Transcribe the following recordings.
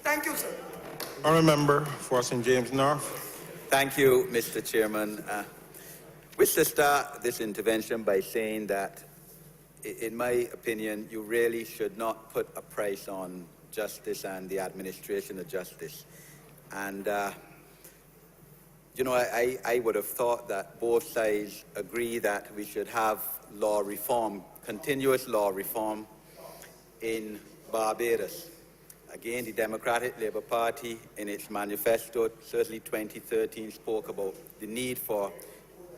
Thank you, sir. Honourable Member for St. James North. Thank you, Mr. Chairman. Wish to start this intervention by saying that, in my opinion, you really should not put a price on justice and the administration of justice. And, you know, I would have thought that both sides agree that we should have law reform, continuous law reform in Barbados. Again, the Democratic Labour Party, in its manifesto, certainly 2013, spoke about the need for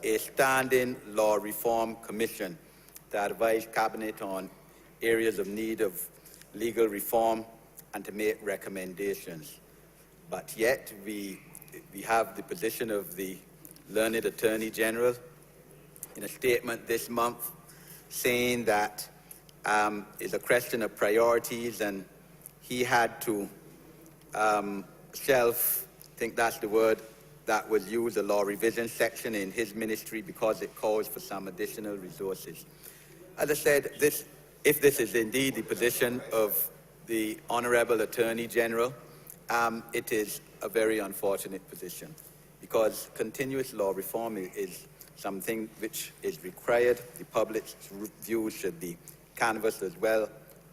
a standing law reform commission to advise Cabinet on areas of need of legal reform and to make recommendations. But yet, we have the position of the learned Attorney General in a statement this month saying that it's a question of priorities, and he had to shelf, I think that's the word that was used, a law revision section in his ministry because it calls for some additional resources. As I said, if this is indeed the position of the Honourable Attorney General, it is a very unfortunate position because continuous law reform is something which is required. The public's views should be canvassed as well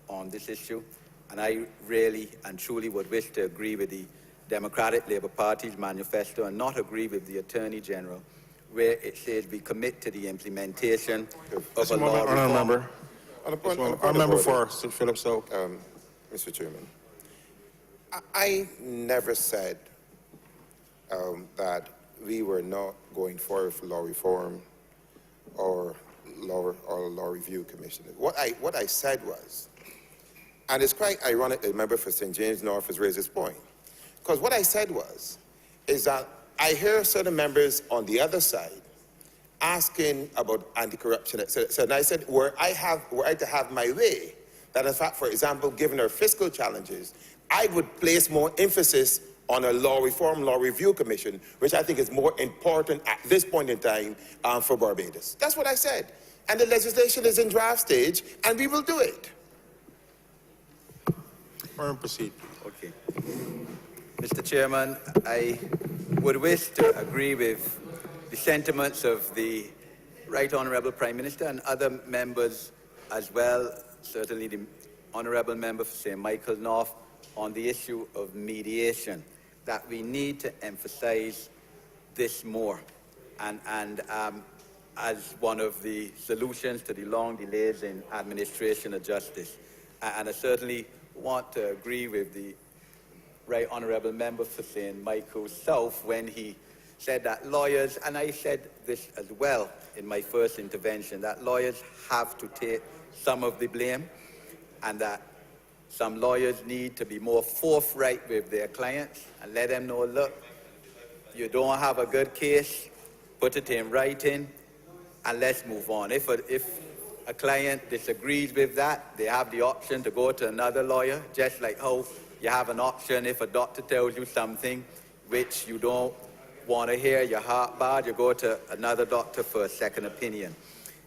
on this issue. And I really and truly would wish to agree with the Democratic Labour Party's manifesto and not agree with the Attorney General, where it says we commit to the implementation of a law reform. Honourable Member for St. Philip South. Mr. Chairman, I never said that we were not going forward for law reform or law review commission. What I said was, and it's quite ironic that the member for St. James North has raised this point, because what I said is that I hear certain members on the other side asking about anti-corruption, etc. So, and I said, were I to have my way, that in fact, for example, given our fiscal challenges, I would place more emphasis on a law reform, law review commission, which I think is more important at this point in time for Barbados. That's what I said. And the legislation is in draft stage, and we will do it. Proceed. Okay. Mr. Chairman, I would wish to agree with the sentiments of the Right Honourable Prime Minister and other members as well, certainly the Honourable Member for St. Michael North, on the issue of mediation, that we need to emphasise this more and as one of the solutions to the long delays in administration of justice. And I certainly want to agree with the Right Honourable Member for St. Michael South when he said that lawyers, and I said this as well in my first intervention, that lawyers have to take some of the blame and that some lawyers need to be more forthright with their clients and let them know, look, you don't have a good case, put it in writing, and let's move on. If a client disagrees with that, they have the option to go to another lawyer, just like how you have an option if a doctor tells you something which you don't want to hear, your heart bad, you go to another doctor for a second opinion.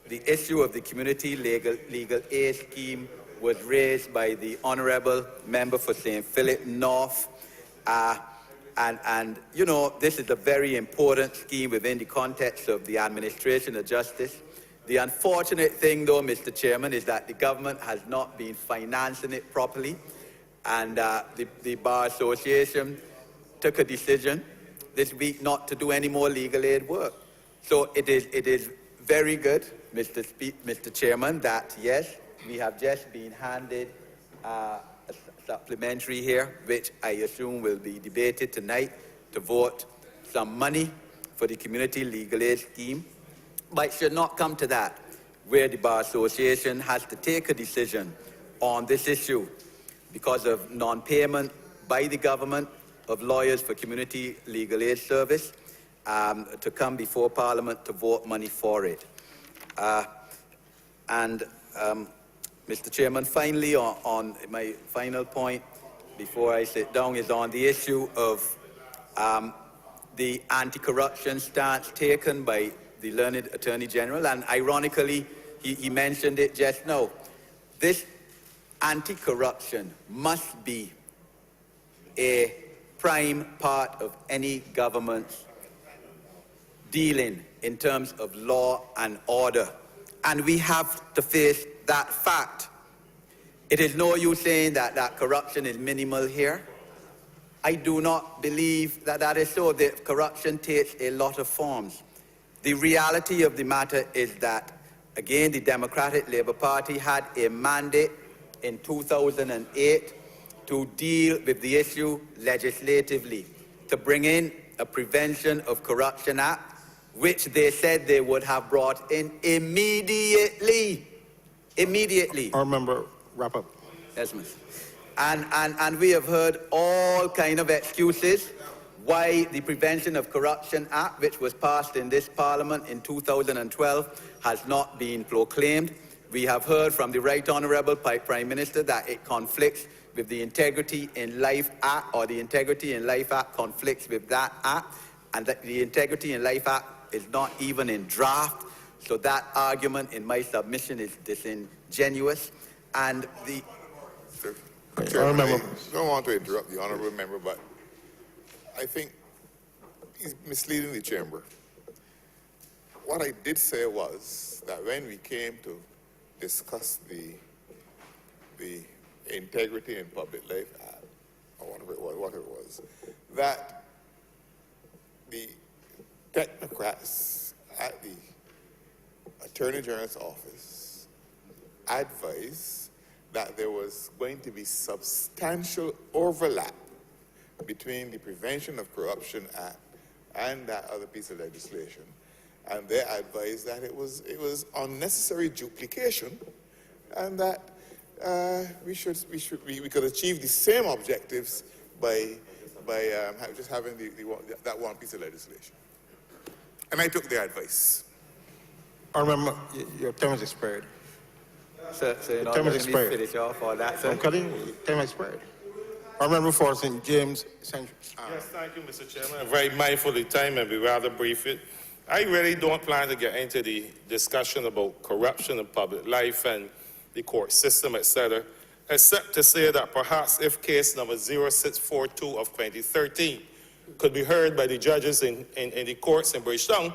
The issue of the community legal aid scheme was raised by the Honourable Member for St. Philip North. And, you know, this is a very important scheme within the context of the administration of justice. The unfortunate thing, though, Mr. Chairman, is that the government has not been financing it properly. And the Bar Association took a decision this week not to do any more legal aid work. So it is very good, Mr. Chairman, that, yes, we have just been handed a supplementary here, which I assume will be debated tonight to vote some money for the community legal aid scheme. But it should not come to that, where the Bar Association has to take a decision on this issue because of non-payment by the government of lawyers for community legal aid service to come before Parliament to vote money for it. Mr. Chairman, finally, on my final point before I sit down is on the issue of the anti-corruption stance taken by the learned Attorney General, and ironically, he mentioned it just now. This anti-corruption must be a prime part of any government's dealing in terms of law and order. And we have to face that fact. It is no use saying that corruption is minimal here. I do not believe that that is so. The corruption takes a lot of forms. The reality of the matter is that, again, the Democratic Labour Party had a mandate in 2008 to deal with the issue legislatively, to bring in a Prevention of Corruption Act, which they said they would have brought in immediately. Immediately. I remember, wrap up. Yes, miss. And we have heard all kind of excuses why the Prevention of Corruption Act, which was passed in this Parliament in 2012, has not been proclaimed. We have heard from the Right Honourable Prime Minister that it conflicts with the Integrity in Life Act, or the Integrity in Life Act conflicts with that act, and that the Integrity in Life Act is not even in draft. So that argument in my submission is disingenuous. And the... Chairman, I don't want to interrupt the honourable member, but I think he's misleading the chamber. What I did say was that when we came to discuss the Integrity in Public Life Act, or whatever it was, that the technocrats at the Attorney General's office advised that there was going to be substantial overlap between the Prevention of Corruption Act and that other piece of legislation. And they advised that it was unnecessary duplication, and that we could achieve the same objectives by just having that one piece of legislation. And I took their advice. I remember, your term is expired. So you're not term is letting me expired. finish off all that, sir? I'm cutting, term expired. I remember for St. James Central. Yes, thank you, Mr. Chairman. I'm very mindful of the time and be rather brief it. I really don't plan to get into the discussion about corruption in public life and the court system, etc., except to say that perhaps if case number 0642 of 2013 could be heard by the judges in the courts in Bridgetown,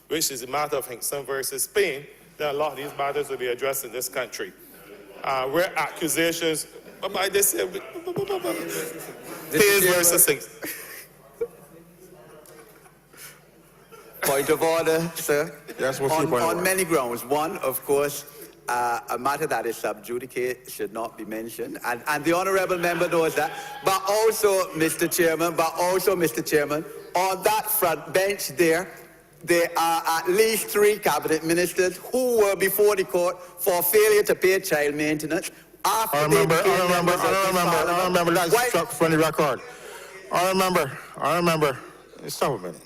which is the matter of Hinkson versus Spain, then a lot of these matters will be addressed in this country. Where accusations, they say, Pays versus Hinkson. Point of order, sir. Yes, what's your point of On order? many grounds. One, of course, a matter that is sub judice should not be mentioned, and the honourable member knows that. But also, Mr. Chairman, on that front bench there are at least 3 cabinet ministers who were before the court for failure to pay child maintenance. I remember, that's struck from the record. I remember. Stop a minute.